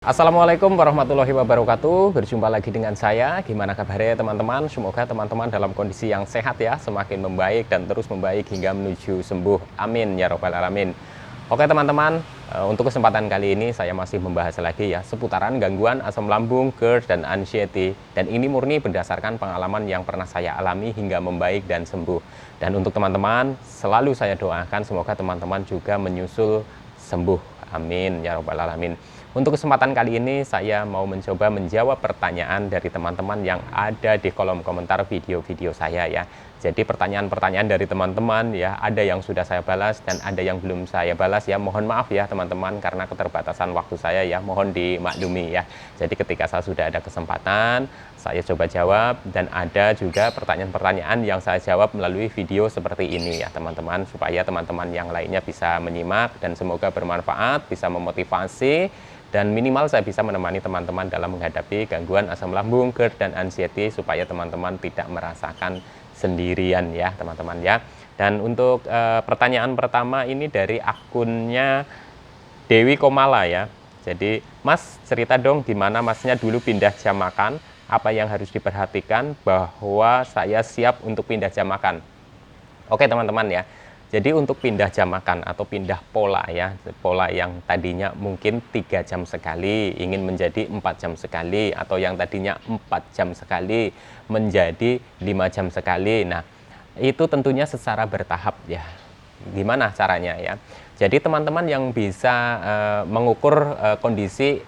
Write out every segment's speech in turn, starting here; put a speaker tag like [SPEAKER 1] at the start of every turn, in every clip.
[SPEAKER 1] Assalamualaikum warahmatullahi wabarakatuh. Berjumpa lagi dengan saya. Gimana kabarnya teman-teman? Semoga teman-teman dalam kondisi yang sehat ya, semakin membaik dan terus membaik hingga menuju sembuh. Amin ya robbal alamin. Oke teman-teman, untuk kesempatan kali ini saya masih membahas lagi ya seputaran gangguan asam lambung, GERD dan anxiety. Dan ini murni berdasarkan pengalaman yang pernah saya alami hingga membaik dan sembuh. Dan untuk teman-teman, selalu saya doakan semoga teman-teman juga menyusul sembuh. Amin ya robbal alamin. Untuk kesempatan kali ini saya mau mencoba menjawab pertanyaan dari teman-teman yang ada di kolom komentar video-video saya ya. Jadi pertanyaan-pertanyaan dari teman-teman ya, ada yang sudah saya balas dan ada yang belum saya balas ya. Mohon maaf ya teman-teman karena keterbatasan waktu saya ya, mohon dimaklumi ya. Jadi ketika saya sudah ada kesempatan, saya coba jawab, dan ada juga pertanyaan-pertanyaan yang saya jawab melalui video seperti ini ya teman-teman, supaya teman-teman yang lainnya bisa menyimak dan semoga bermanfaat, bisa memotivasi, dan minimal saya bisa menemani teman-teman dalam menghadapi gangguan asam lambung, GERD, dan anxiety supaya teman-teman tidak merasakan sendirian ya teman-teman ya. Dan untuk pertanyaan pertama ini dari akunnya Dewi Komala ya. Jadi, Mas cerita dong gimana Masnya dulu pindah jam makan, apa yang harus diperhatikan bahwa saya siap untuk pindah jam makan. Oke teman-teman ya. Jadi untuk pindah jam makan atau pindah pola ya, pola yang tadinya mungkin 3 jam sekali ingin menjadi 4 jam sekali, atau yang tadinya 4 jam sekali menjadi 5 jam sekali. Nah, itu tentunya secara bertahap ya. Gimana caranya ya? Jadi teman-teman yang bisa mengukur kondisi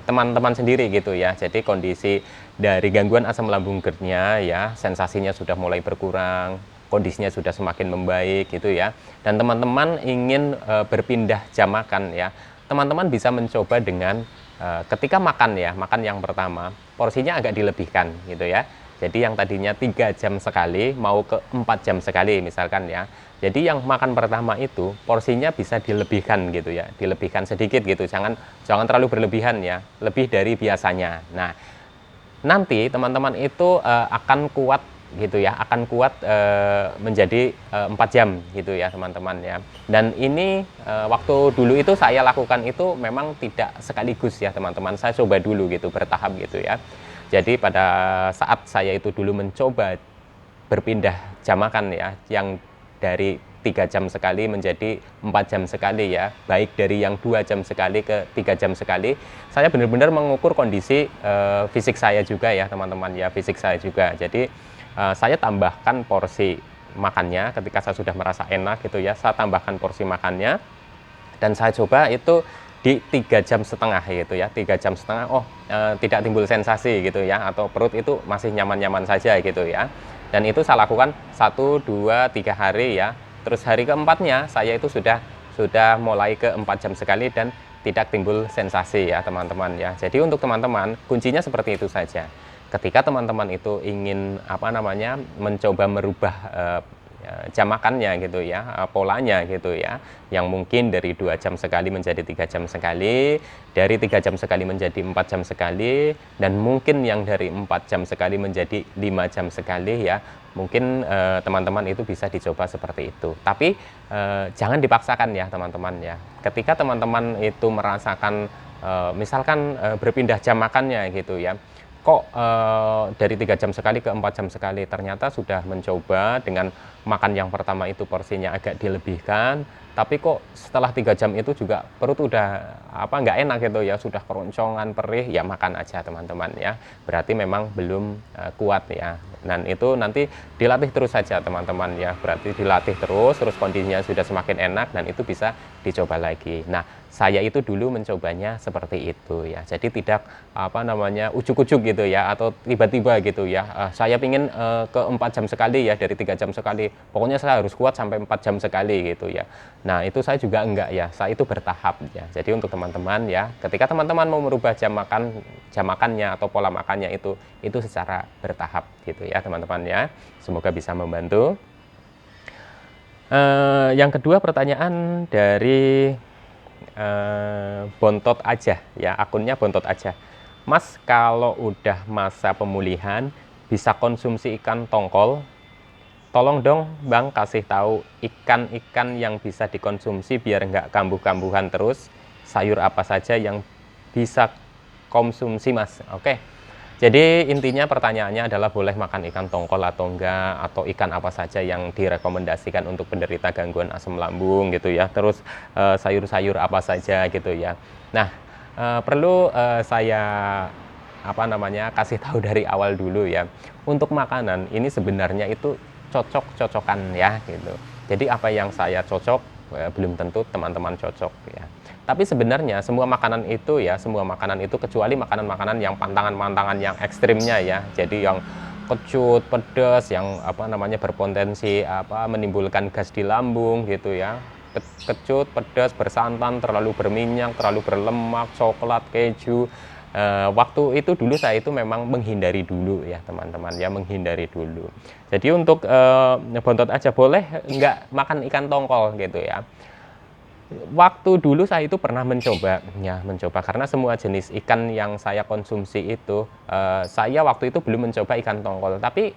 [SPEAKER 1] teman-teman sendiri gitu ya. Jadi kondisi dari gangguan asam lambung GERD-nya ya, sensasinya sudah mulai berkurang, kondisinya sudah semakin membaik gitu ya, dan teman-teman ingin berpindah jam makan ya, teman-teman bisa mencoba dengan ketika makan ya, makan yang pertama porsinya agak dilebihkan gitu ya. Jadi yang tadinya 3 jam sekali mau ke 4 jam sekali misalkan ya. Jadi yang makan pertama itu porsinya bisa dilebihkan gitu ya, dilebihkan sedikit gitu, jangan terlalu berlebihan ya, lebih dari biasanya. Nah, nanti teman-teman itu akan kuat gitu ya, akan kuat menjadi 4 jam gitu ya teman-teman ya. Dan ini waktu dulu itu saya lakukan itu memang tidak sekaligus ya teman-teman, saya coba dulu gitu, bertahap gitu ya. Jadi pada saat saya itu dulu mencoba berpindah jam makan ya, yang dari 3 jam sekali menjadi 4 jam sekali ya, baik dari yang 2 jam sekali ke 3 jam sekali, saya benar-benar mengukur kondisi fisik saya juga ya teman-teman ya, fisik saya juga. Jadi saya tambahkan porsi makannya ketika saya sudah merasa enak gitu ya, saya tambahkan porsi makannya, dan saya coba itu di 3,5 jam gitu ya, 3,5 jam, tidak timbul sensasi gitu ya, atau perut itu masih nyaman-nyaman saja gitu ya. Dan itu saya lakukan 1, 2, 3 hari ya. Terus hari keempatnya saya itu sudah mulai ke 4 jam sekali dan tidak timbul sensasi ya teman-teman ya. Jadi untuk teman-teman kuncinya seperti itu saja. Ketika teman-teman itu ingin mencoba merubah jam makannya gitu ya, polanya gitu ya, yang mungkin dari 2 jam sekali menjadi 3 jam sekali, dari 3 jam sekali menjadi 4 jam sekali, dan mungkin yang dari 4 jam sekali menjadi 5 jam sekali ya. Mungkin teman-teman itu bisa dicoba seperti itu, tapi jangan dipaksakan ya teman-teman ya. Ketika teman-teman itu merasakan misalkan berpindah jam makannya gitu ya, kok dari 3 jam sekali ke 4 jam sekali, ternyata sudah mencoba dengan makan yang pertama itu porsinya agak dilebihkan, tapi kok setelah 3 jam itu juga perut udah nggak enak gitu ya, sudah keroncongan, perih, ya makan aja teman-teman ya, berarti memang belum kuat ya. Dan itu nanti dilatih terus saja teman-teman ya, berarti dilatih terus kondisinya sudah semakin enak, dan itu bisa dicoba lagi. Nah, saya itu dulu mencobanya seperti itu ya, jadi tidak ujuk-ujuk gitu ya, atau tiba-tiba gitu ya, saya pingin ke 4 jam sekali ya dari 3 jam sekali, pokoknya saya harus kuat sampai 4 jam sekali gitu ya. Nah, itu saya juga enggak ya, saya itu bertahap ya. Jadi untuk teman-teman ya, ketika teman-teman mau merubah jam makannya atau pola makannya itu secara bertahap gitu ya teman-teman ya. Semoga bisa membantu. Yang kedua pertanyaan dari Bontot aja ya, akunnya Bontot aja. Mas, kalau udah masa pemulihan bisa konsumsi ikan tongkol? Tolong dong Bang kasih tahu ikan-ikan yang bisa dikonsumsi biar nggak kambuh-kambuhan terus. Sayur apa saja yang bisa konsumsi, Mas. Oke. Jadi intinya pertanyaannya adalah boleh makan ikan tongkol atau enggak, atau ikan apa saja yang direkomendasikan untuk penderita gangguan asam lambung gitu ya. Terus sayur-sayur apa saja gitu ya. Nah, perlu saya kasih tahu dari awal dulu ya. Untuk makanan ini sebenarnya itu cocok-cocokan ya gitu. Jadi apa yang saya cocok belum tentu teman-teman cocok ya. Tapi sebenarnya semua makanan itu kecuali makanan-makanan yang pantangan-pantangan yang ekstrimnya ya. Jadi yang kecut, pedas, yang berpotensi menimbulkan gas di lambung gitu ya. Kecut, pedas, bersantan, terlalu berminyak, terlalu berlemak, coklat, keju. Waktu itu dulu saya itu memang menghindari dulu ya teman-teman ya, menghindari dulu. Jadi untuk bontot aja boleh nggak makan ikan tongkol gitu ya. Waktu dulu saya itu pernah mencoba karena semua jenis ikan yang saya konsumsi itu saya waktu itu belum mencoba ikan tongkol, tapi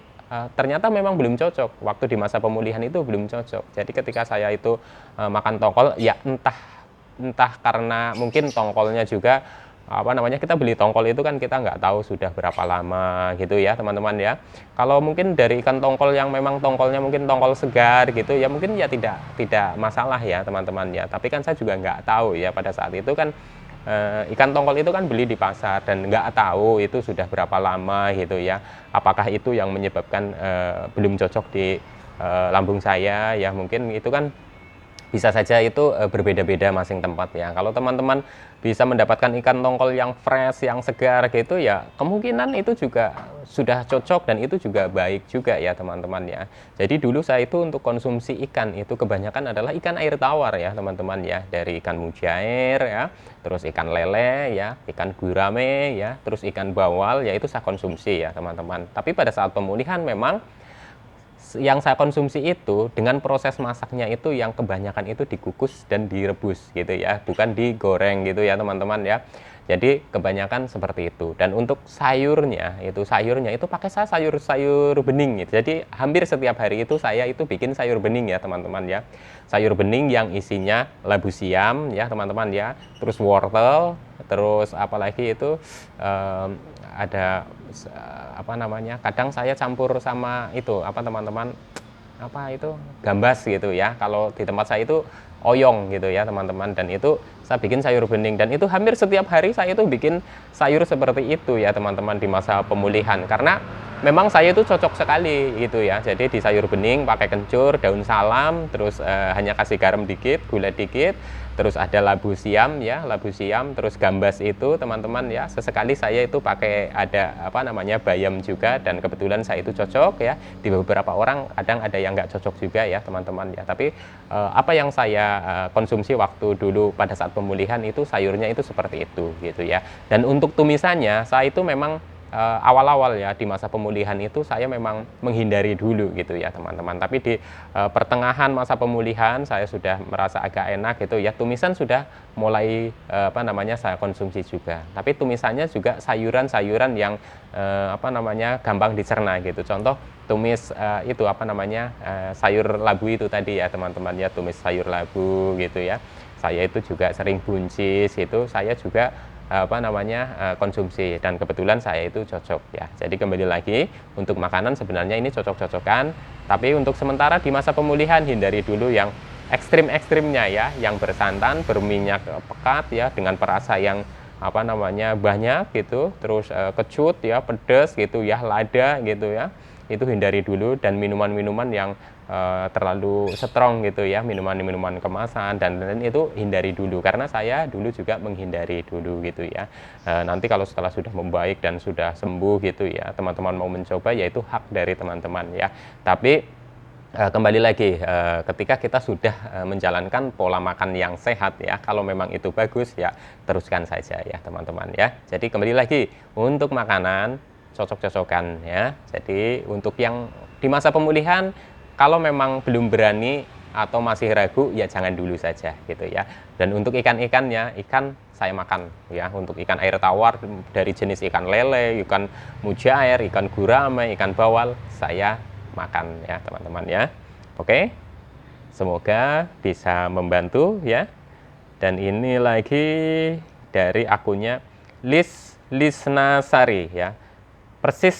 [SPEAKER 1] ternyata memang belum cocok. Waktu di masa pemulihan itu belum cocok. Jadi ketika saya itu makan tongkol ya entah karena mungkin tongkolnya juga kita beli tongkol itu kan kita nggak tahu sudah berapa lama gitu ya teman-teman ya. Kalau mungkin dari ikan tongkol yang memang tongkolnya mungkin tongkol segar gitu ya, mungkin ya tidak masalah ya teman-teman ya. Tapi kan saya juga nggak tahu ya pada saat itu kan ikan tongkol itu kan beli di pasar dan nggak tahu itu sudah berapa lama gitu ya. Apakah itu yang menyebabkan belum cocok di lambung saya ya, mungkin itu kan bisa saja itu berbeda-beda masing tempat ya. Kalau teman-teman bisa mendapatkan ikan tongkol yang fresh, yang segar gitu ya, kemungkinan itu juga sudah cocok dan itu juga baik juga ya teman-teman ya. Jadi dulu saya itu untuk konsumsi ikan itu kebanyakan adalah ikan air tawar ya teman-teman ya, dari ikan mujair ya, terus ikan lele ya, ikan gurame ya, terus ikan bawal ya, itu saya konsumsi ya teman-teman. Tapi pada saat pemulihan memang yang saya konsumsi itu dengan proses masaknya itu yang kebanyakan itu dikukus dan direbus gitu ya, bukan digoreng gitu ya teman-teman ya. Jadi kebanyakan seperti itu. Dan untuk sayurnya itu pakai sayur bening gitu. Jadi hampir setiap hari itu saya itu bikin sayur bening ya teman-teman ya. Sayur bening yang isinya labu siam ya teman-teman ya, terus wortel, terus apalagi itu ada kadang saya campur sama itu teman-teman gambas gitu ya. Kalau di tempat saya itu oyong gitu ya teman-teman, dan itu saya bikin sayur bening, dan itu hampir setiap hari saya itu bikin sayur seperti itu ya teman-teman di masa pemulihan, karena memang saya itu cocok sekali gitu ya. Jadi di sayur bening pakai kencur, daun salam, terus hanya kasih garam dikit, gula dikit, terus ada labu siam ya, terus gambas itu teman-teman ya. Sesekali saya itu pakai ada bayam juga, dan kebetulan saya itu cocok ya. Di beberapa orang kadang ada yang nggak cocok juga ya teman-teman ya. Tapi apa yang saya konsumsi waktu dulu pada saat pemulihan itu sayurnya itu seperti itu gitu ya. Dan untuk tumisannya saya itu memang awal-awal ya di masa pemulihan itu saya memang menghindari dulu gitu ya teman-teman. Tapi di pertengahan masa pemulihan saya sudah merasa agak enak gitu ya. Tumisan sudah mulai saya konsumsi juga. Tapi tumisannya juga sayuran-sayuran yang gampang dicerna gitu. Contoh tumis sayur labu itu tadi ya teman-teman ya, tumis sayur labu gitu ya. Saya itu juga sering buncis itu, saya juga konsumsi, dan kebetulan saya itu cocok ya. Jadi kembali lagi untuk makanan sebenarnya ini cocok-cocokan, tapi untuk sementara di masa pemulihan hindari dulu yang ekstrim-ekstrimnya ya, yang bersantan, berminyak pekat ya, dengan perasa yang banyak gitu, terus kecut ya, pedas gitu ya, lada gitu ya. Itu hindari dulu, dan minuman-minuman yang terlalu strong gitu ya, minuman-minuman kemasan dan lain-lain itu hindari dulu, karena saya dulu juga menghindari dulu gitu ya. Nanti kalau setelah sudah membaik dan sudah sembuh gitu ya, teman-teman mau mencoba ya itu hak dari teman-teman ya. Tapi kembali lagi ketika kita sudah menjalankan pola makan yang sehat ya, kalau memang itu bagus ya teruskan saja ya teman-teman ya. Jadi kembali lagi untuk makanan cocok-cocokan ya. Jadi untuk yang di masa pemulihan, kalau memang belum berani atau masih ragu ya jangan dulu saja gitu ya. Dan untuk ikan-ikannya, ikan saya makan ya. Untuk ikan air tawar dari jenis ikan lele, ikan mujair, ikan gurame, ikan bawal saya makan ya teman-teman ya. Oke, semoga bisa membantu ya. Dan ini lagi dari akunnya Lisnasari ya. Persis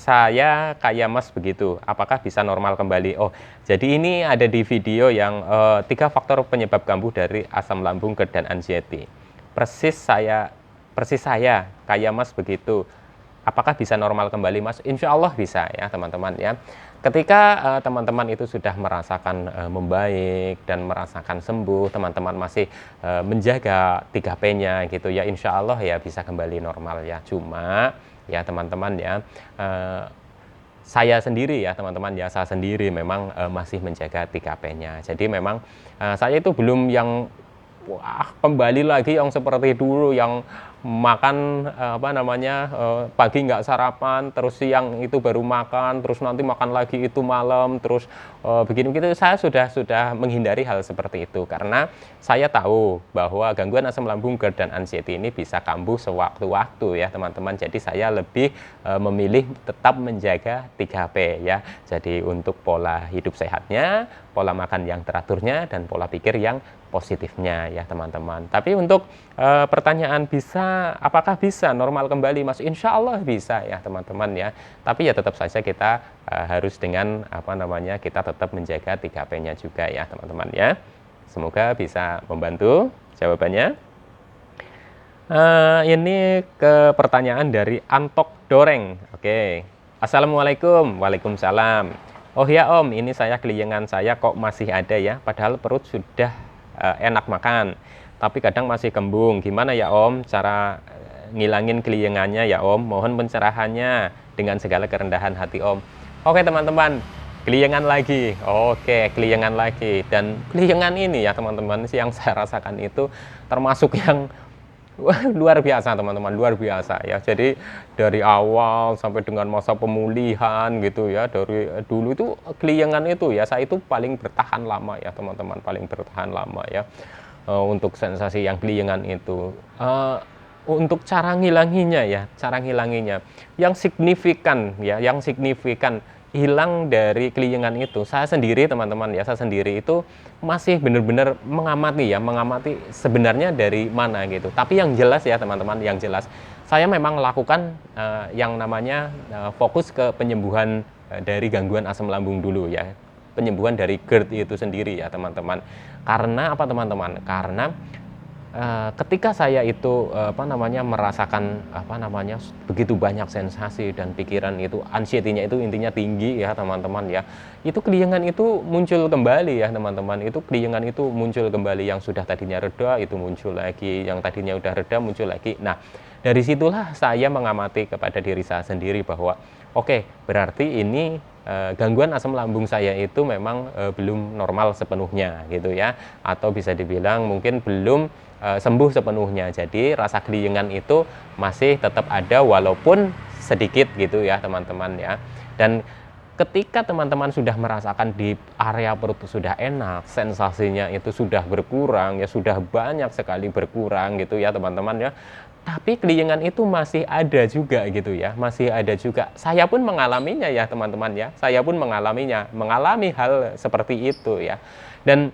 [SPEAKER 1] saya kayak Mas begitu. Apakah bisa normal kembali? Oh, jadi ini ada di video yang 3 faktor penyebab kambuh dari asam lambung, GERD dan anxiety. Persis saya kayak Mas begitu. Apakah bisa normal kembali, Mas? Insya Allah bisa ya, teman-teman ya. Ketika teman-teman itu sudah merasakan membaik dan merasakan sembuh, teman-teman masih menjaga 3P-nya gitu ya, insya Allah ya bisa kembali normal ya. Cuma ya teman-teman ya, saya sendiri ya teman-teman ya, saya sendiri memang masih menjaga 3P-nya. Jadi memang saya itu belum yang wah kembali lagi yang seperti dulu, yang makan pagi nggak sarapan, terus siang itu baru makan, terus nanti makan lagi itu malam, terus begini begitu. Saya sudah menghindari hal seperti itu karena saya tahu bahwa gangguan asam lambung, GERD dan anxiety ini bisa kambuh sewaktu-waktu ya teman-teman. Jadi saya lebih memilih tetap menjaga 3P ya. Jadi untuk pola hidup sehatnya, pola makan yang teraturnya, dan pola pikir yang positifnya ya teman-teman. Tapi untuk pertanyaan apakah bisa normal kembali, Mas? Insya Allah bisa ya teman-teman ya. Tapi ya tetap saja kita harus dengan kita tetap menjaga 3P-nya juga ya teman-teman ya. Semoga bisa membantu jawabannya. Ini ke pertanyaan dari Antok Doreng. Oke. Assalamualaikum. Waalaikumsalam. Oh ya Om, ini saya keliengan saya kok masih ada ya, padahal perut sudah enak makan, tapi kadang masih kembung. Gimana ya Om cara ngilangin keliengannya ya Om? Mohon pencerahannya dengan segala kerendahan hati Om. Oke teman-teman, keliengan lagi. Oke, keliengan lagi. Dan keliengan ini ya teman-teman, yang saya rasakan itu termasuk yang luar biasa teman-teman, luar biasa ya. Jadi dari awal sampai dengan masa pemulihan gitu ya, dari dulu itu keliengan itu ya, saya itu paling bertahan lama ya teman-teman, paling bertahan lama ya untuk sensasi yang keliengan itu. Untuk cara ngilanginya ya, cara ngilanginya yang signifikan ya, yang signifikan hilang dari keliengan itu, saya sendiri teman-teman ya, saya sendiri itu masih benar-benar mengamati ya, mengamati sebenarnya dari mana gitu. Tapi yang jelas ya teman-teman, yang jelas saya memang melakukan yang namanya fokus ke penyembuhan dari gangguan asam lambung dulu ya, penyembuhan dari GERD itu sendiri ya teman-teman. Karena apa teman-teman? Karena ketika saya itu merasakan begitu banyak sensasi dan pikiran itu, anxiety-nya itu intinya tinggi ya teman-teman ya, itu keliengan itu muncul kembali ya teman-teman. Itu keliengan itu muncul kembali, yang sudah tadinya reda itu muncul lagi, yang tadinya udah reda muncul lagi. Nah dari situlah saya mengamati kepada diri saya sendiri bahwa oke, berarti ini gangguan asam lambung saya itu memang belum normal sepenuhnya gitu ya, atau bisa dibilang mungkin belum sembuh sepenuhnya. Jadi rasa keliengan itu masih tetap ada walaupun sedikit gitu ya teman-teman ya. Dan ketika teman-teman sudah merasakan di area perut sudah enak, sensasinya itu sudah berkurang ya, sudah banyak sekali berkurang gitu ya teman-teman ya, tapi keliengan itu masih ada juga gitu ya, masih ada juga. Saya pun mengalaminya ya teman-teman ya, saya pun mengalami hal seperti itu ya. Dan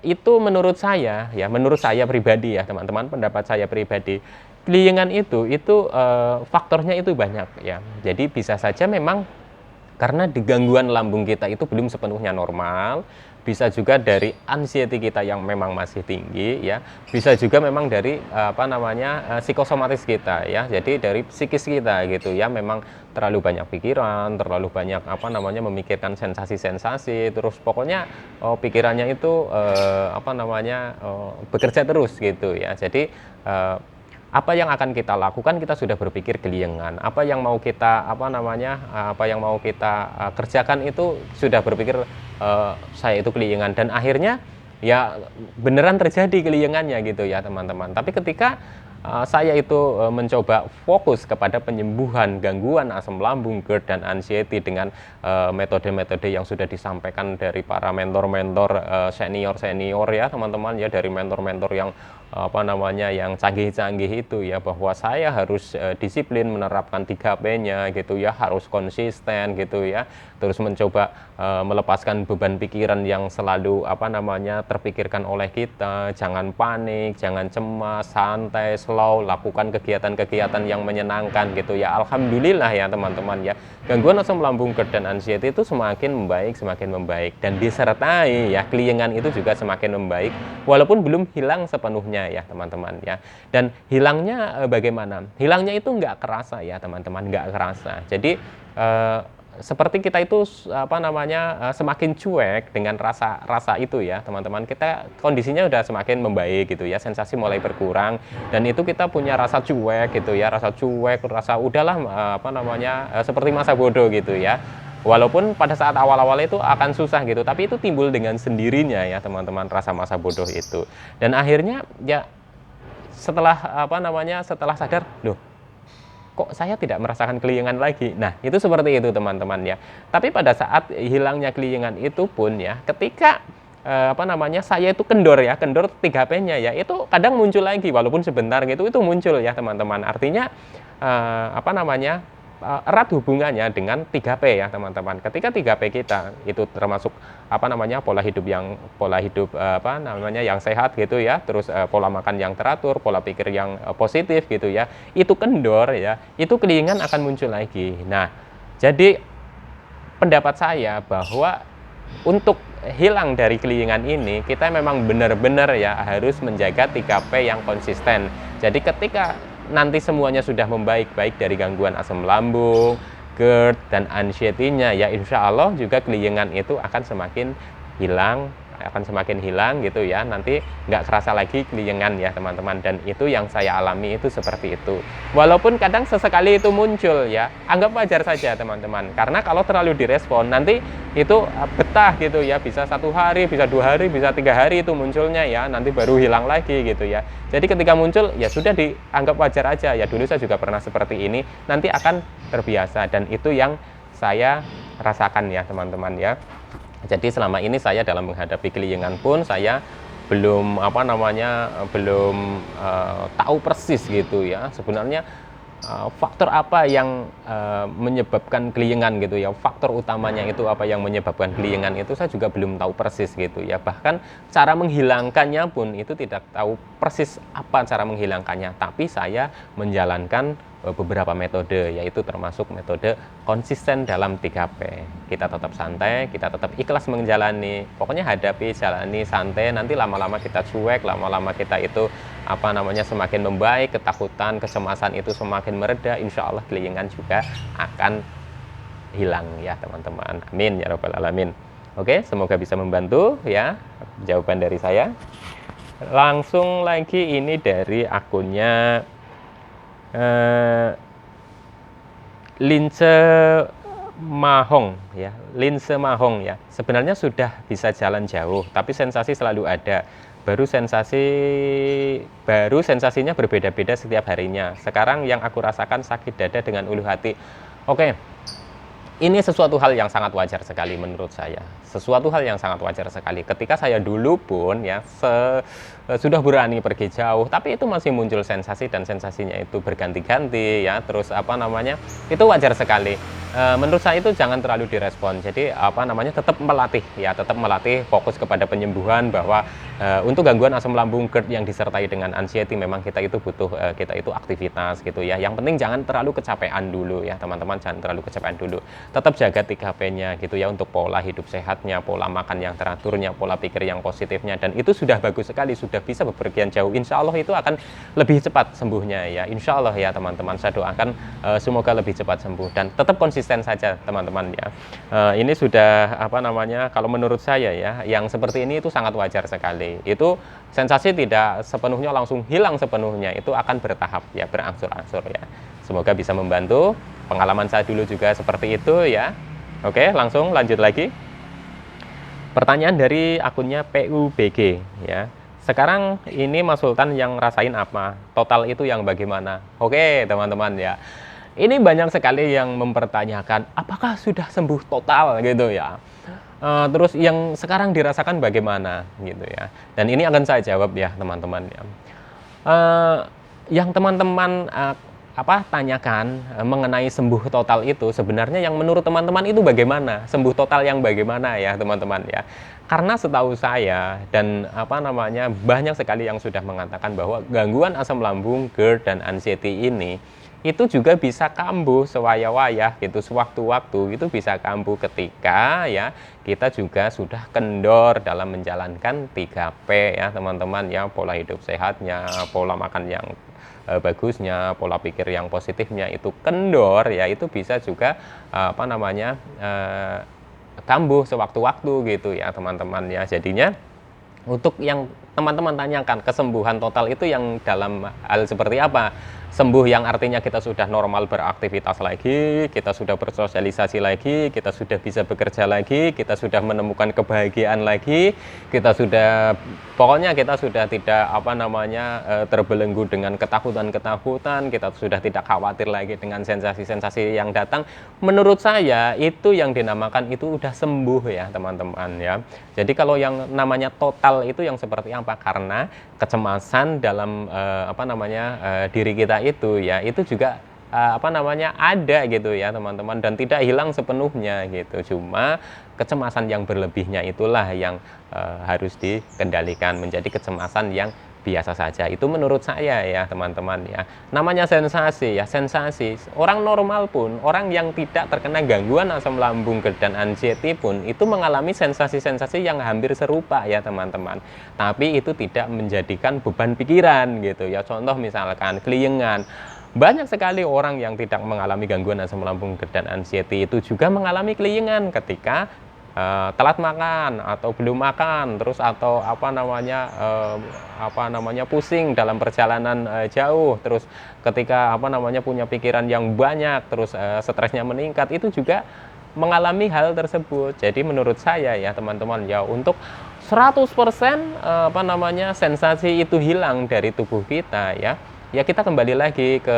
[SPEAKER 1] itu menurut saya ya, menurut saya pribadi ya teman-teman, pendapat saya pribadi, keliengan itu faktornya itu banyak ya. Jadi bisa saja memang karena di gangguan lambung kita itu belum sepenuhnya normal, bisa juga dari anxiety kita yang memang masih tinggi ya, bisa juga memang dari psikosomatis kita ya, jadi dari psikis kita gitu ya, memang terlalu banyak pikiran, terlalu banyak memikirkan sensasi-sensasi, terus pokoknya pikirannya itu bekerja terus gitu ya. Jadi apa yang akan kita lakukan, kita sudah berpikir keliengan. Apa yang mau kita kerjakan itu sudah berpikir saya itu keliengan, dan akhirnya ya beneran terjadi keliengannya gitu ya teman-teman. Tapi ketika saya itu mencoba fokus kepada penyembuhan gangguan asam lambung, GERD dan anxiety dengan metode-metode yang sudah disampaikan dari para mentor-mentor senior-senior ya teman-teman ya, dari mentor-mentor yang apa namanya, yang canggih-canggih itu ya, bahwa saya harus disiplin menerapkan 3P-nya gitu ya, harus konsisten gitu ya, terus mencoba melepaskan beban pikiran yang selalu apa namanya terpikirkan oleh kita, jangan panik, jangan cemas, santai, slow, lakukan kegiatan-kegiatan yang menyenangkan gitu ya. Alhamdulillah ya teman-teman ya, gangguan asam lambung GERD dan anxiety itu semakin membaik dan disertai ya keliengan itu juga semakin membaik walaupun belum hilang sepenuhnya ya teman-teman ya. Dan hilangnya bagaimana? Hilangnya itu nggak kerasa ya teman-teman, nggak kerasa. Jadi seperti kita itu apa namanya semakin cuek dengan rasa itu ya teman-teman, kita kondisinya udah semakin membaik gitu ya, sensasi mulai berkurang dan itu kita punya rasa cuek gitu ya, rasa udahlah apa namanya seperti masa bodoh gitu ya. Walaupun pada saat awal-awal itu akan susah gitu, tapi itu timbul dengan sendirinya ya teman-teman, rasa masa bodoh itu. Dan akhirnya ya setelah apa namanya setelah sadar, loh kok saya tidak merasakan keliengan lagi. Nah, itu seperti itu teman-teman ya. Tapi pada saat hilangnya keliengan itu pun ya, ketika apa namanya saya itu kendor 3P-nya ya, itu kadang muncul lagi walaupun sebentar gitu, itu muncul ya teman-teman. Artinya apa namanya erat hubungannya dengan 3P ya teman-teman. Ketika 3P kita itu termasuk apa namanya pola hidup apa namanya yang sehat gitu ya, terus pola makan yang teratur, pola pikir yang positif gitu ya, itu kendor ya, itu keliengan akan muncul lagi. Nah, jadi pendapat saya bahwa untuk hilang dari keliengan ini kita memang benar-benar ya harus menjaga 3P yang konsisten. Jadi ketika nanti semuanya sudah membaik, baik dari gangguan asam lambung, GERD, dan anxiety-nya, ya insya Allah juga keliengan itu akan semakin hilang gitu ya, nanti nggak kerasa lagi keliengan ya teman-teman. Dan itu yang saya alami itu seperti itu, walaupun kadang sesekali itu muncul ya, anggap wajar saja teman-teman, karena kalau terlalu direspon nanti itu betah gitu ya, bisa 1 hari, bisa 2 hari, bisa 3 hari itu munculnya ya, nanti baru hilang lagi gitu ya. Jadi ketika muncul ya sudah dianggap wajar aja ya, dulu saya juga pernah seperti ini, nanti akan terbiasa. Dan itu yang saya rasakan ya teman-teman ya. Jadi selama ini saya dalam menghadapi keliengan pun saya belum apa namanya belum tahu persis gitu ya sebenarnya faktor apa yang menyebabkan keliengan gitu ya, faktor utamanya itu apa yang menyebabkan keliengan itu saya juga belum tahu persis gitu ya. Bahkan cara menghilangkannya pun itu tidak tahu persis apa cara menghilangkannya, tapi saya menjalankan beberapa metode, yaitu termasuk metode konsisten dalam 3P. Kita tetap santai, kita tetap ikhlas menjalani, pokoknya hadapi, jalani santai, nanti lama-lama kita cuek, lama-lama kita itu apa namanya semakin membaik, ketakutan, kecemasan itu semakin mereda, insya Allah keliengan juga akan hilang ya teman-teman. Amin ya rabbal alamin. Oke, semoga bisa membantu ya jawaban dari saya. Langsung lagi ini dari akunnya Lince Mahong ya, Lince Mahong ya. Sebenarnya sudah bisa jalan jauh, tapi sensasi selalu ada. Sensasinya berbeda-beda setiap harinya. Sekarang yang aku rasakan sakit dada dengan ulu hati. Oke. Ini sesuatu hal yang sangat wajar sekali menurut saya. Sesuatu hal yang sangat wajar sekali. Ketika saya dulu pun ya sudah berani pergi jauh, tapi itu masih muncul sensasi dan sensasinya itu berganti-ganti ya. Terus apa namanya? Itu wajar sekali. Menurut saya itu jangan terlalu direspon. Jadi apa namanya? Tetap melatih fokus kepada penyembuhan, bahwa untuk gangguan asam lambung GERD yang disertai dengan anxiety memang kita itu butuh kita itu aktivitas gitu ya. Yang penting jangan terlalu kecapean dulu ya teman-teman, jangan terlalu kecapean dulu. Tetap jaga 3P-nya gitu ya, untuk pola hidup sehatnya, pola makan yang teraturnya, pola pikir yang positifnya, dan itu sudah bagus sekali, sudah bisa bepergian jauh. Insya Allah itu akan lebih cepat sembuhnya ya, insya Allah ya teman-teman. Saya doakan semoga lebih cepat sembuh dan tetap konsisten saja teman-teman ya. Ini sudah apa namanya, kalau menurut saya ya, yang seperti ini itu sangat wajar sekali. Itu sensasi tidak sepenuhnya langsung hilang sepenuhnya, itu akan bertahap ya, berangsur-angsur ya. Semoga bisa membantu. Pengalaman saya dulu juga seperti itu ya. Oke, langsung lanjut lagi. Pertanyaan dari akunnya PUBG ya. Sekarang ini Mas Sultan yang rasain apa? Total itu yang bagaimana? Oke, teman-teman ya. Ini banyak sekali yang mempertanyakan apakah sudah sembuh total gitu ya. Terus yang sekarang dirasakan bagaimana gitu ya. Dan ini akan saya jawab ya teman-teman ya. Eee, yang teman-teman, tanyakan, mengenai sembuh total itu, sebenarnya yang menurut teman-teman itu bagaimana? Sembuh total yang bagaimana ya, teman-teman ya? Karena setahu saya dan, banyak sekali yang sudah mengatakan bahwa gangguan asam lambung, GERD, dan anxiety ini, itu juga bisa kambuh sewaya-waya gitu, sewaktu-waktu itu bisa kambuh ketika ya kita juga sudah kendor dalam menjalankan 3P ya teman-teman ya, pola hidup sehatnya, pola makan yang bagusnya, pola pikir yang positifnya itu kendor ya, itu bisa juga kambuh sewaktu-waktu gitu ya teman-teman ya. Jadinya untuk yang teman-teman tanyakan, kesembuhan total itu yang dalam hal seperti apa? Sembuh yang artinya kita sudah normal beraktivitas lagi, kita sudah bersosialisasi lagi, kita sudah bisa bekerja lagi, kita sudah menemukan kebahagiaan lagi, kita sudah pokoknya kita sudah tidak terbelenggu dengan ketakutan-ketakutan, kita sudah tidak khawatir lagi dengan sensasi-sensasi yang datang. Menurut saya itu yang dinamakan itu udah sembuh ya teman-teman ya. Jadi kalau yang namanya total itu yang seperti apa? Karena kecemasan dalam diri kita itu ya, itu juga ada gitu ya teman-teman, dan tidak hilang sepenuhnya gitu. Cuma kecemasan yang berlebihnya itulah yang harus dikendalikan menjadi kecemasan yang biasa saja. Itu menurut saya ya teman-teman ya. Namanya sensasi ya, sensasi. Orang normal pun, orang yang tidak terkena gangguan asam lambung, GERD, dan anxiety pun itu mengalami sensasi-sensasi yang hampir serupa ya teman-teman. Tapi itu tidak menjadikan beban pikiran gitu ya. Contoh misalkan keliengan. Banyak sekali orang yang tidak mengalami gangguan asam lambung, GERD, dan anxiety itu juga mengalami keliengan ketika telat makan atau belum makan, terus atau pusing dalam perjalanan jauh, terus ketika punya pikiran yang banyak, terus stresnya meningkat, itu juga mengalami hal tersebut. Jadi menurut saya ya teman-teman ya, untuk 100% sensasi itu hilang dari tubuh kita ya, ya kita kembali lagi ke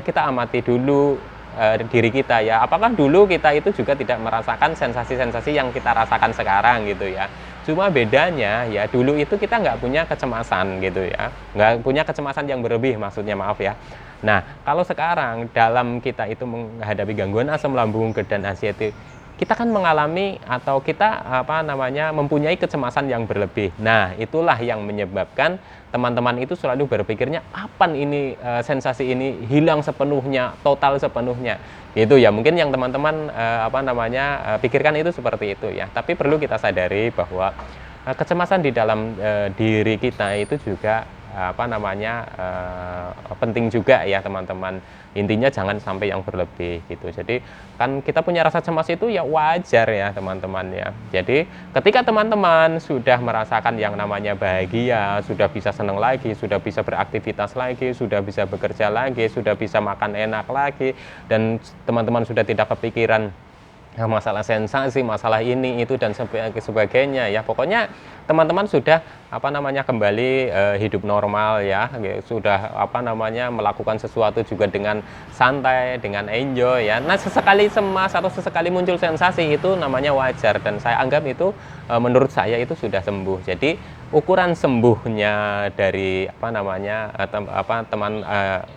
[SPEAKER 1] kita amati dulu diri kita ya, apakah dulu kita itu juga tidak merasakan sensasi-sensasi yang kita rasakan sekarang gitu ya. Cuma bedanya ya, dulu itu kita nggak punya kecemasan gitu ya, nggak punya kecemasan yang berlebih maksudnya, maaf ya. Nah kalau sekarang dalam kita itu menghadapi gangguan asam lambung, GERD, dan anxiety, kita kan mengalami atau kita mempunyai kecemasan yang berlebih. Nah itulah yang menyebabkan teman-teman itu selalu berpikirnya kapan ini sensasi ini hilang sepenuhnya, total sepenuhnya gitu ya. Mungkin yang teman-teman pikirkan itu seperti itu ya, tapi perlu kita sadari bahwa kecemasan di dalam diri kita itu juga penting juga ya teman-teman. Intinya jangan sampai yang berlebih gitu. Jadi kan kita punya rasa cemas itu ya wajar ya teman-teman ya. Jadi ketika teman-teman sudah merasakan yang namanya bahagia, sudah bisa senang lagi, sudah bisa beraktivitas lagi, sudah bisa bekerja lagi, sudah bisa makan enak lagi, dan teman-teman sudah tidak kepikiran masalah sensasi, masalah ini itu dan sebagainya ya. Pokoknya teman-teman sudah kembali hidup normal ya, sudah melakukan sesuatu juga dengan santai, dengan enjoy ya. Nah sesekali cemas atau sesekali muncul sensasi itu namanya wajar, dan saya anggap itu menurut saya itu sudah sembuh. Jadi ukuran sembuhnya dari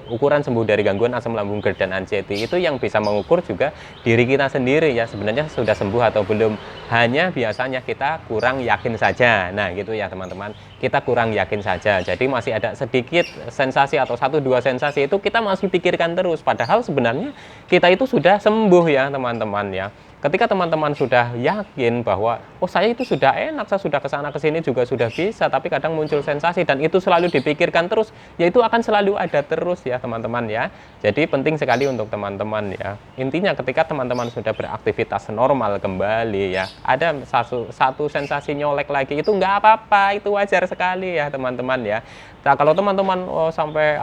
[SPEAKER 1] ukuran sembuh dari gangguan asam lambung, GERD, dan anxiety itu yang bisa mengukur juga diri kita sendiri ya, sebenarnya sudah sembuh atau belum. Hanya biasanya kita kurang yakin saja. Nah gitu ya teman-teman, kita kurang yakin saja. Jadi masih ada sedikit sensasi atau 1-2 sensasi itu kita masih pikirkan terus, padahal sebenarnya kita itu sudah sembuh ya teman-teman ya. Ketika teman-teman sudah yakin bahwa oh saya itu sudah enak, saya sudah kesana kesini juga sudah bisa, tapi kadang muncul sensasi dan itu selalu dipikirkan terus, ya itu akan selalu ada terus ya teman-teman ya. Jadi penting sekali untuk teman-teman ya. Intinya ketika teman-teman sudah beraktivitas normal kembali ya, ada satu sensasi nyolek lagi, itu nggak apa-apa, itu wajar sekali ya teman-teman ya. Nah kalau teman-teman sampai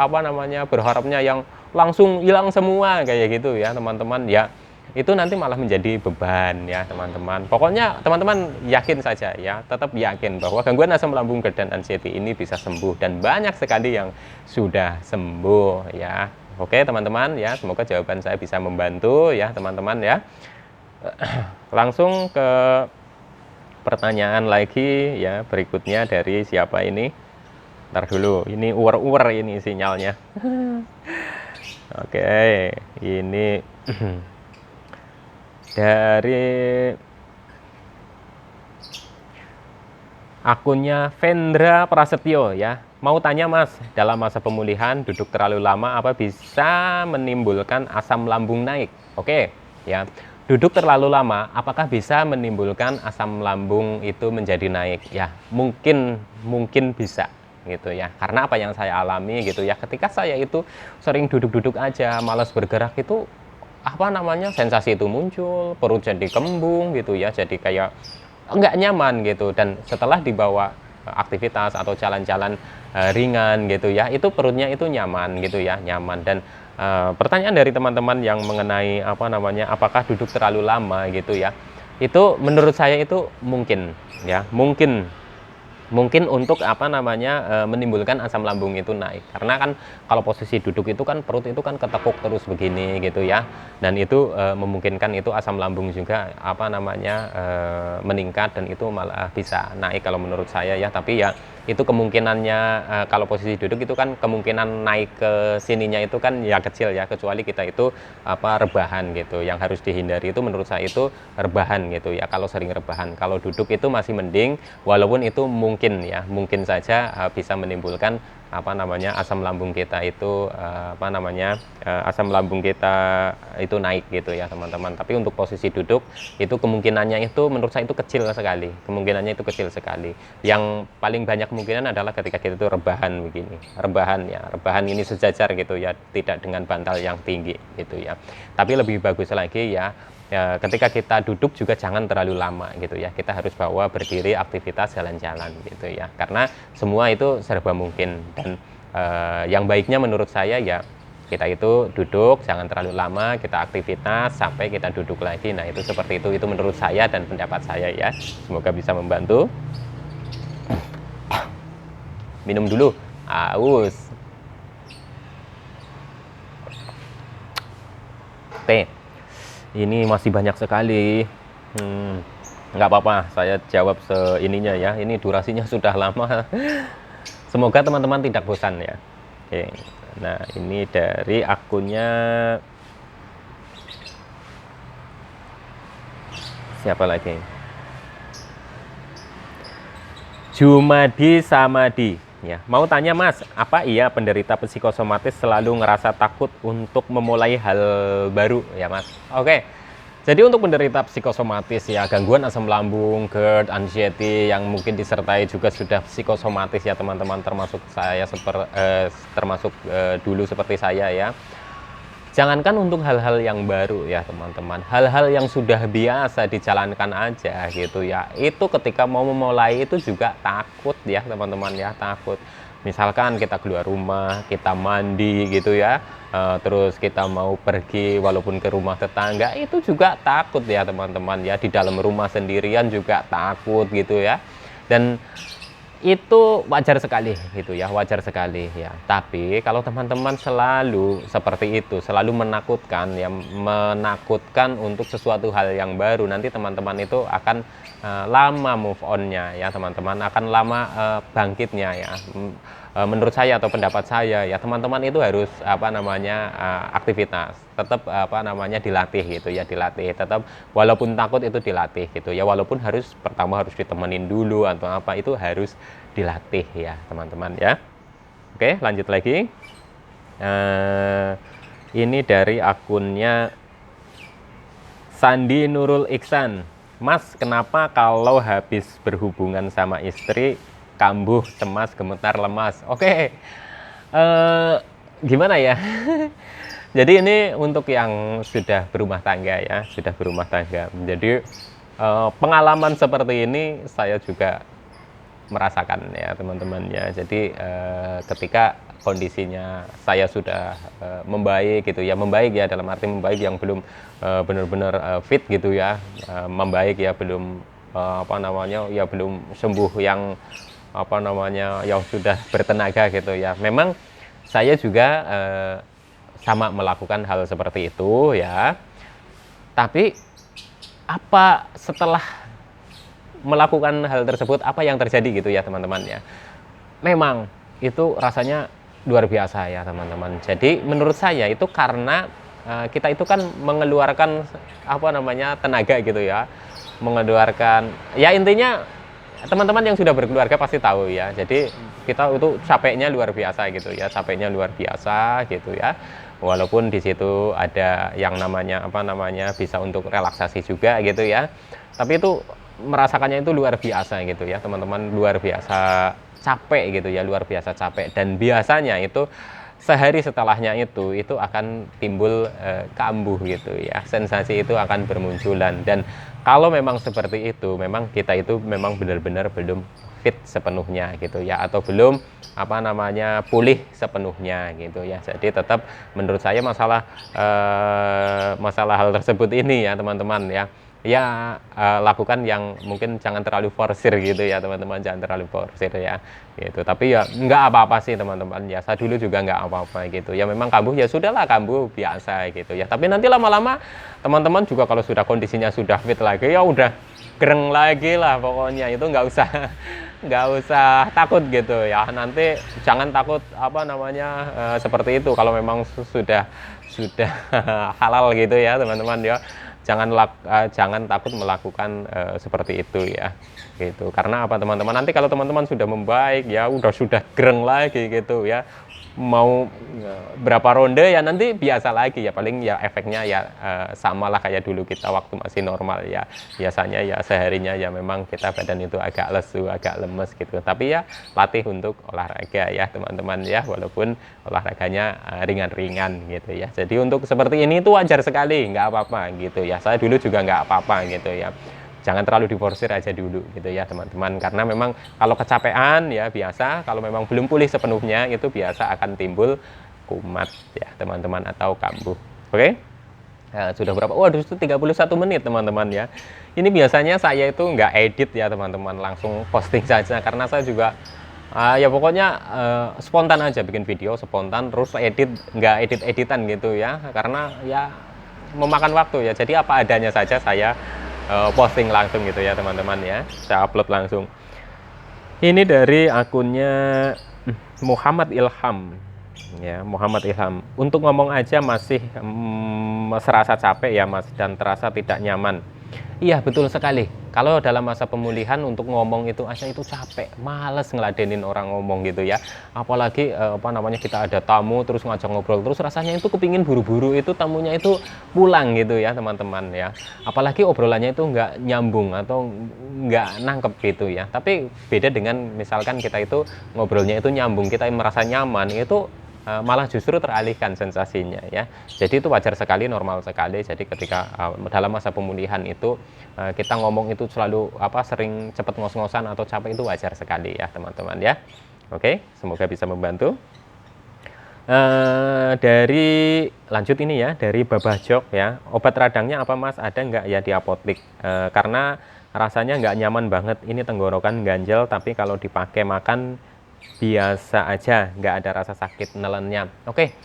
[SPEAKER 1] berharapnya yang langsung hilang semua kayak gitu ya teman-teman ya, itu nanti malah menjadi beban ya teman-teman. Pokoknya teman-teman yakin saja ya, tetap yakin bahwa gangguan asam lambung, GERD, dan anxiety ini bisa sembuh, dan banyak sekali yang sudah sembuh ya. Oke teman-teman ya, semoga jawaban saya bisa membantu ya teman-teman ya. Langsung ke pertanyaan lagi ya, berikutnya dari siapa ini? Ntar dulu, ini uwer-uwer ini sinyalnya. Oke, ini dari akunnya Vendra Prasetyo ya. Mau tanya Mas, dalam masa pemulihan duduk terlalu lama apa bisa menimbulkan asam lambung naik? Oke, ya. Duduk terlalu lama apakah bisa menimbulkan asam lambung itu menjadi naik? Ya, mungkin bisa gitu ya. Karena apa yang saya alami gitu ya. Ketika saya itu sering duduk-duduk aja, malas bergerak itu apa namanya? Sensasi itu muncul, perut jadi kembung gitu ya. Jadi kayak nggak nyaman gitu, dan setelah dibawa aktivitas atau jalan-jalan ringan gitu ya, itu perutnya itu nyaman gitu ya, nyaman. Dan pertanyaan dari teman-teman yang mengenai apa namanya, apakah duduk terlalu lama gitu ya, itu menurut saya itu mungkin ya, mungkin untuk apa namanya menimbulkan asam lambung itu naik, karena kan kalau posisi duduk itu kan perut itu kan ketekuk terus begini gitu ya, dan itu memungkinkan itu asam lambung juga apa namanya meningkat, dan itu malah bisa naik kalau menurut saya ya. Tapi ya itu kemungkinannya kalau posisi duduk itu kan kemungkinan naik ke sininya itu kan ya kecil ya, kecuali kita itu apa rebahan gitu. Yang harus dihindari itu menurut saya itu rebahan gitu ya, kalau sering rebahan. Kalau duduk itu masih mending, walaupun itu mungkin saja bisa menimbulkan apa namanya asam lambung kita itu apa namanya asam lambung kita itu naik gitu ya teman-teman. Tapi untuk posisi duduk itu kemungkinannya itu menurut saya itu kecil sekali, kemungkinannya itu kecil sekali. Yang paling banyak kemungkinan adalah ketika kita itu rebahan begini, rebahan ini sejajar gitu ya, tidak dengan bantal yang tinggi gitu ya. Tapi lebih bagus lagi ya, ketika kita duduk juga jangan terlalu lama gitu ya, kita harus bawa berdiri, aktivitas jalan-jalan gitu ya, karena semua itu serba mungkin. Dan yang baiknya menurut saya ya kita itu duduk jangan terlalu lama, kita aktivitas sampai kita duduk lagi. Nah itu seperti itu menurut saya dan pendapat saya ya, semoga bisa membantu. Minum dulu, aus. Teh ini masih banyak sekali. Nggak apa-apa, saya jawab seininya ya, ini durasinya sudah lama. Semoga teman-teman tidak bosan ya. Oke. Nah ini dari akunnya siapa lagi, Jumadi Samadi ya. Mau tanya Mas, apa iya penderita psikosomatis selalu ngerasa takut untuk memulai hal baru ya Mas? Oke. Jadi untuk penderita psikosomatis ya, gangguan asam lambung, GERD, anxiety yang mungkin disertai juga sudah psikosomatis ya teman-teman, termasuk saya dulu seperti saya ya. Jangankan untuk hal-hal yang baru ya teman-teman, hal-hal yang sudah biasa dijalankan aja gitu ya, itu ketika mau memulai itu juga takut ya teman-teman ya, takut. Misalkan kita keluar rumah, kita mandi gitu ya, terus kita mau pergi walaupun ke rumah tetangga itu juga takut ya teman-teman ya, di dalam rumah sendirian juga takut gitu ya. Dan itu wajar sekali gitu ya, wajar sekali ya. Tapi kalau teman-teman selalu seperti itu, selalu menakutkan ya, menakutkan untuk sesuatu hal yang baru, nanti teman-teman itu akan lama move on-nya ya teman-teman, akan lama bangkitnya ya. Menurut saya atau pendapat saya ya, teman-teman itu harus apa namanya aktivitas, tetap apa namanya dilatih gitu ya, dilatih tetap, walaupun takut itu dilatih gitu ya, walaupun harus pertama harus ditemenin dulu atau apa, itu harus dilatih ya teman-teman ya. Oke, lanjut lagi. Ini dari akunnya Sandi Nurul Iksan. Mas, kenapa kalau habis berhubungan sama istri kambuh, cemas, gemetar, lemas? Oke, gimana ya? Jadi ini untuk yang sudah berumah tangga ya, sudah berumah tangga. Jadi pengalaman seperti ini saya juga merasakan ya teman-teman ya. Jadi ketika kondisinya saya sudah membaik gitu ya, membaik ya dalam arti membaik yang belum benar-benar fit gitu ya, membaik ya belum apa namanya ya belum sembuh yang apa namanya yang sudah bertenaga gitu ya. Memang saya juga sama melakukan hal seperti itu ya. Tapi apa setelah melakukan hal tersebut apa yang terjadi gitu ya teman-teman ya. Memang itu rasanya luar biasa ya teman-teman. Jadi menurut saya itu karena kita itu kan mengeluarkan apa namanya tenaga gitu ya, mengeluarkan ya intinya teman-teman yang sudah berkeluarga pasti tahu ya. Jadi kita itu capeknya luar biasa gitu ya, capeknya luar biasa gitu ya. Walaupun di situ ada yang namanya apa namanya bisa untuk relaksasi juga gitu ya. Tapi itu merasakannya itu luar biasa gitu ya teman-teman, luar biasa capek gitu ya, luar biasa capek. Dan biasanya itu sehari setelahnya itu akan timbul kambuh gitu ya, sensasi itu akan bermunculan. Dan kalau memang seperti itu, memang kita itu memang benar-benar belum fit sepenuhnya gitu ya, atau belum apa namanya pulih sepenuhnya gitu ya. Jadi tetap menurut saya masalah hal tersebut ini ya teman-teman ya lakukan yang mungkin jangan terlalu forsir gitu ya teman-teman, jangan terlalu forsir ya gitu. Tapi ya nggak apa-apa sih teman-teman ya, saya dulu juga nggak apa-apa gitu ya, memang kambuh ya sudahlah, kambuh biasa gitu ya. Tapi nanti lama-lama teman-teman juga kalau sudah kondisinya sudah fit lagi ya udah gereng lagi lah pokoknya, itu nggak usah nggak usah takut gitu ya. Nanti jangan takut apa namanya seperti itu kalau memang sudah halal gitu ya teman-teman ya. Jangan takut melakukan seperti itu ya gitu. Karena apa teman-teman, nanti kalau teman-teman sudah membaik ya sudah gereng lagi gitu ya, mau berapa ronde ya nanti biasa lagi ya, paling ya efeknya ya sama lah kayak dulu kita waktu masih normal ya. Biasanya ya seharinya ya memang kita badan itu agak lesu, agak lemes gitu, tapi ya latih untuk olahraga ya teman-teman ya, walaupun olahraganya ringan-ringan gitu ya. Jadi untuk seperti ini itu wajar sekali, nggak apa-apa gitu ya. Saya dulu juga nggak apa-apa gitu ya. Jangan terlalu diforsir aja dulu gitu ya teman-teman, karena memang kalau kecapean ya biasa, kalau memang belum pulih sepenuhnya itu biasa akan timbul kumat ya teman-teman, atau kambuh. Oke. Nah, sudah berapa? Waduh, itu 31 menit teman-teman ya. Ini biasanya saya itu nggak edit ya teman-teman, langsung posting saja, karena saya juga ya pokoknya spontan aja bikin video, spontan, terus edit nggak edit-editan gitu ya, karena ya memakan waktu ya. Jadi apa adanya saja saya posting langsung gitu ya teman-teman ya, saya upload langsung. Ini dari akunnya Muhammad Ilham ya, Muhammad Ilham. Untuk ngomong aja masih serasa capek ya Mas, dan terasa tidak nyaman. Iya betul sekali, kalau dalam masa pemulihan untuk ngomong itu aja itu capek, males ngeladenin orang ngomong gitu ya. Apalagi apa namanya kita ada tamu terus ngajak ngobrol terus, rasanya itu kepingin buru-buru itu tamunya itu pulang gitu ya teman-teman ya. Apalagi obrolannya itu nggak nyambung atau nggak nangkep gitu ya. Tapi beda dengan misalkan kita itu ngobrolnya itu nyambung, kita merasa nyaman, itu malah justru teralihkan sensasinya ya. Jadi itu wajar sekali, normal sekali. Jadi ketika dalam masa pemulihan itu kita ngomong itu selalu sering cepat ngos-ngosan atau capek, itu wajar sekali ya teman-teman ya. Oke, semoga bisa membantu. Dari lanjut ini ya, dari Babah Jok ya, obat radangnya apa Mas, ada nggak ya di apotek? Karena rasanya nggak nyaman banget, ini tenggorokan ganjel, tapi kalau dipakai makan biasa aja, nggak ada rasa sakit nelennya. Oke,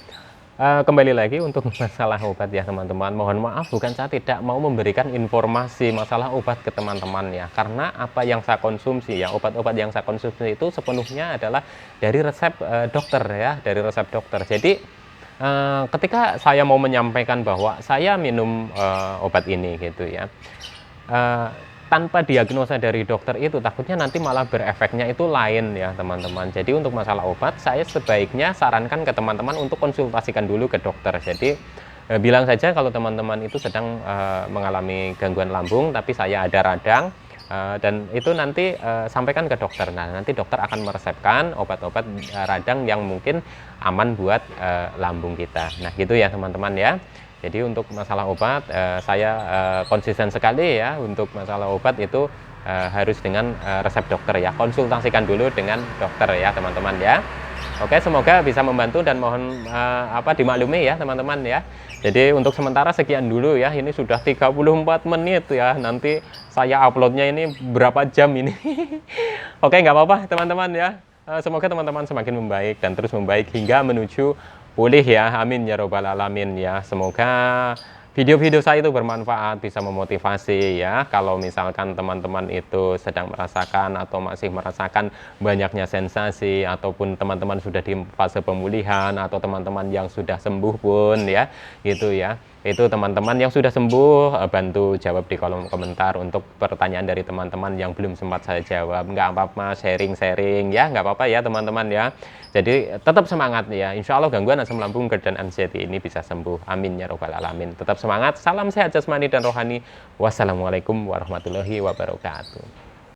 [SPEAKER 1] kembali lagi untuk masalah obat ya teman-teman, mohon maaf bukan saya tidak mau memberikan informasi masalah obat ke teman-teman ya, karena apa yang saya konsumsi ya, obat-obat yang saya konsumsi itu sepenuhnya adalah dari resep dokter ya, dari resep dokter. Jadi ketika saya mau menyampaikan bahwa saya minum obat ini gitu ya, tanpa diagnosa dari dokter itu takutnya nanti malah berefeknya itu lain ya teman-teman. Jadi untuk masalah obat saya sebaiknya sarankan ke teman-teman untuk konsultasikan dulu ke dokter. Jadi bilang saja kalau teman-teman itu sedang mengalami gangguan lambung tapi saya ada radang, dan itu nanti sampaikan ke dokter. Nah nanti dokter akan meresepkan obat-obat radang yang mungkin aman buat lambung kita. Nah gitu ya teman-teman ya. Jadi untuk masalah obat saya konsisten sekali ya, untuk masalah obat itu harus dengan resep dokter ya, konsultasikan dulu dengan dokter ya teman-teman ya. Oke, semoga bisa membantu dan mohon dimaklumi ya teman-teman ya. Jadi untuk sementara sekian dulu ya, ini sudah 34 menit ya, nanti saya uploadnya ini berapa jam ini. Oke, nggak apa-apa teman-teman ya. Semoga teman-teman semakin membaik dan terus membaik hingga menuju pulih ya, amin ya robbal alamin ya. Semoga video-video saya itu bermanfaat, bisa memotivasi ya. Kalau misalkan teman-teman itu sedang merasakan atau masih merasakan banyaknya sensasi, ataupun teman-teman sudah di fase pemulihan, atau teman-teman yang sudah sembuh pun ya, gitu ya. Itu teman-teman yang sudah sembuh, bantu jawab di kolom komentar untuk pertanyaan dari teman-teman yang belum sempat saya jawab. Nggak apa-apa, sharing-sharing ya, nggak apa-apa ya teman-teman ya. Jadi tetap semangat ya, insya Allah gangguan asam lambung, GERD, dan anxiety ini bisa sembuh. Amin ya robbal alamin. Tetap semangat, salam sehat jasmani dan rohani. Wassalamualaikum warahmatullahi wabarakatuh.